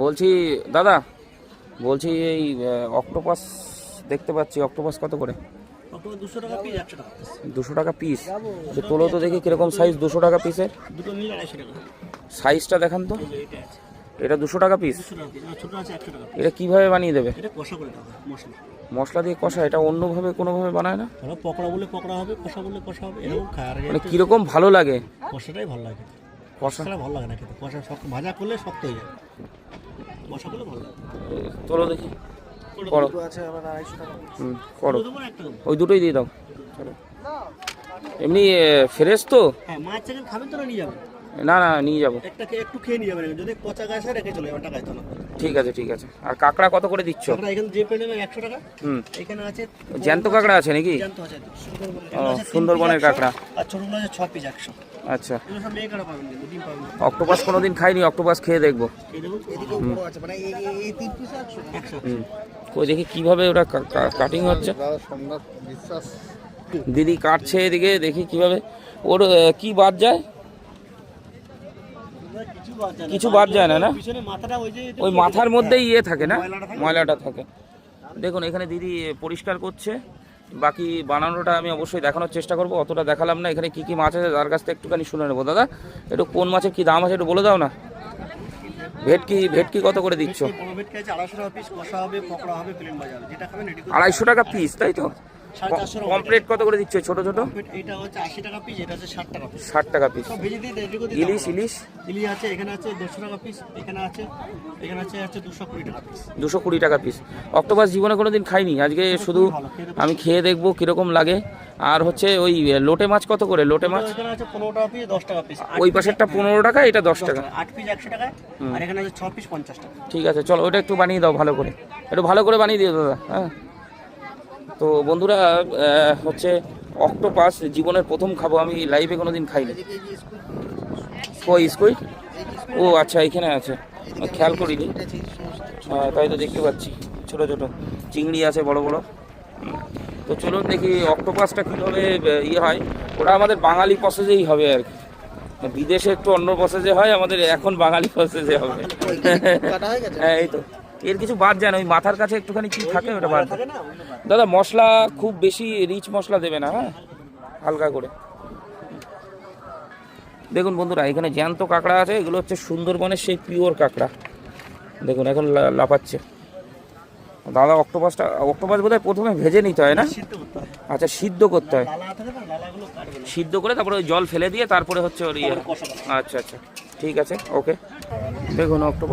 বলছি দাদা, বলছি এই অক্টোপাস দেখতে পাচ্ছি, অক্টোপাস কত করে? 200 টাকা পিস, 100 টাকা পিস। 200 টাকা পিস? তোলো তো দেখি কিরকম সাইজ 200 টাকা পিসের। দুটো নিলে 250 টাকা। সাইজটা দেখান তো। এটা আছে, এটা 200 টাকা পিস? 200 টাকা পিস। আর ছোট আছে 100 টাকা পিস। এটা কিভাবে বানিয়ে দেবে? এটা কষা করে দাও মশলা। মশলা দিয়ে কষা? এটা অন্যভাবে কোনোভাবে বানায় না? ধরো পকোড়া বলে পকোড়া হবে, কষা বলে কষা হবে, এরকম খায়। মানে কিরকম ভালো লাগে? কষাটাই ভালো লাগে। কষা কষাটা ভালো লাগে না খেতে, কষা শক্ত, ভাজা করলে শক্ত হয়ে যায়, কষা করলে ভালো লাগে। তোলো দেখি, করো। আছে আবার 250 টাকা। করো, দেবো না একটা দেবো? ওই দুটোই দিয়ে দাও। চলো। এমনি ফ্রেশ তো? হ্যাঁ, মাছ চিকেন খাবেন তো না নিয়ে যাবেন? না না, নিয়ে যাবো। একটু খেয়ে নিয়ে যাবেন, যদি পচা গাছ হয় রেখে চলে যাবেন, টাকা দিতে না। ঠিক আছে ঠিক আছে। আর কাঁকড়া কত করে দিচ্ছ? আমরা এখানে যে পেয়ে নেবেন 100 টাকা। এখানে আছে জ্যান্ত কাঁকড়া আছে নাকি? জ্যান্ত আছে, সুন্দরবনের কাঁকড়া। আর ছোটগুলো আছে 6 পিস 100। আচ্ছা, এগুলো সব মেয়ে কাঁকড়া পাবেন, ডিম পাবেন। অক্টোপাস কোনোদিন খাইনি, অক্টোপাস খেয়ে দেখবো। এই দেখুন, এদিকে বড় আছে, মানে এই 3 পিস 100। ওই দেখি কিভাবে ওটা কাটিং হচ্ছে। দিদি কাটছে এদিকে, দেখি কিভাবে। ওর কি বাদ যায়? কিছু বাদ যায় না? না, পিছনে মাথাটা ওই যে ওই মাথার মধ্যেই ইয়ে থাকে না, ময়লাটা থাকে। দেখুন এখানে দিদি পরিষ্কার করছে। বাকি বানানোটা আমি অবশ্যই দেখানোর চেষ্টা করব, অতটা দেখালাম না। এখানে কি কি মাছ আছে তার কাছ থেকে একটুখানি শুনে নেবো। দাদা, একটু কোন মাছের কি দাম আছে একটু বলে দাও না। ভেটকি কত করে দিচ্ছ? বড় ভেটকি আছে 250 টাকা পিস, কষা হবে, পকোড়া হবে, প্লেন ভাজা হবে, যেটা খাবেন এটি। 250 টাকা পিস, তাই তো? 450 টাকা। কমপ্লিট কত করে দিচ্ছ ছোট ছোট? এটা হচ্ছে 80 টাকা পিস, এটা আছে 60 টাকা পিস। 60 টাকা পিস। সব ভেজে দিয়ে এদিকে ইলিশ ইলিশ আছে, এখানে আছে 200 টাকা পিস, এখানে আছে 220 টাকা পিস। 220 টাকা পিস। অক্টোপাস জীবনে কোনোদিন খাইনি, আজকে শুধু আমি খেয়ে দেখবো কিরকম লাগে। আর হচ্ছে ওই লোটে মাছ কত করে? লোটে মাছ এখানে আছে 15 টাকা পিস, 10 টাকা পিস। ওই পাশেরটা 15 টাকা, এটা 10 টাকা। 8 পিস 100 টাকা, আর এখানে আছে 6 পিস 50 টাকা। ঠিক আছে, চলো ওটা একটু বানিয়ে দাও ভালো করে, একটু ভালো করে বানিয়ে দিও দাদা। হ্যাঁ, তো বন্ধুরা হচ্ছে অক্টোপাস জীবনের প্রথম খাবো, আমি লাইভে কোনোদিন খাইনি। কই স্কুইড? ও আচ্ছা, এখানে আছে, খেয়াল করিনি। তাই তো দেখতে পাচ্ছি ছোট ছোট চিংড়ি আছে, বড় বড়। তো চলুন দেখি অক্টোপাসটা কীভাবে ইয়ে হয়। ওটা আমাদের বাঙালি প্রসেসেই হবে আর কি। বিদেশে একটু অন্য প্রসেসে হয়, আমাদের এখন বাঙালি প্রসেসে হবে। হ্যাঁ, এই তো। এর কিছু বাদ যায় না, ওই মাথার কাছে একটুখানি কি থাকে ওটা বাদ যায়। দাদা, মশলা খুব বেশি রিচ মশলা দেবে না, হ্যাঁ, হালকা করে। দেখুন বন্ধুরা, এখানে জ্যান্ত কাঁকড়া আছে, এগুলো হচ্ছে সুন্দরবনের সেই পিওর কাঁকড়া। দেখুন এখন লাফাচ্ছে। দাদা, অক্টোপাস বোধহয় প্রথমে ভেজে নিতে হয় না? আচ্ছা, সিদ্ধ করতে হয়। সিদ্ধ করে তারপরে ওই জল ফেলে দিয়ে তারপরে হচ্ছে ওর ইয়ে। আচ্ছা আচ্ছা, ঠিক আছে, ওকে। দেখুন অক্টোপাস